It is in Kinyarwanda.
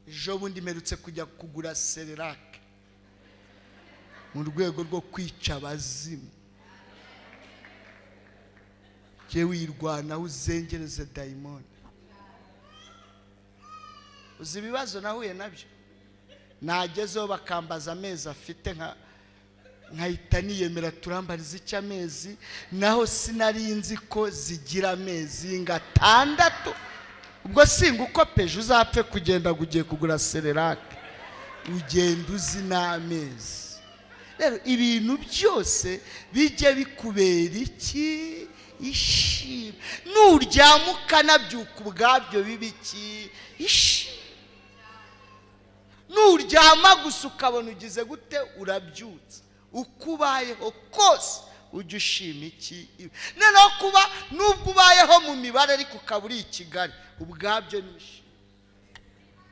ejo bundi mperutse kujya kugura Cerelac mu rwego rwo kwica abazimu. Jye wirwanaho uzengereze dayimoni. Uzi ibibazo nahuye nabyo, nagezeho bakambaza amezi afite nkahita niyemera turambariza icy'amezi, naho sinari nzi ko zigira amezi ngatandatu. Ubwo singa uko peje uzapfe kugenda ugiye kugura Cerelac, ugenda uzi n'amezi. Rero ibintu byose bijye bikubera iki? Ishimwe. Nuryama ukanabyuka ubwabyo bibiki? Ishimwe. Nuryama gusa ukabona ugize gute? Urabyutse. Uko ubayeho kose ujye ushima iki? Noneho kuba nubwo ubayeho mu mibare ariko ukaba uri i Kigali, ubwabyo ni ishimwe.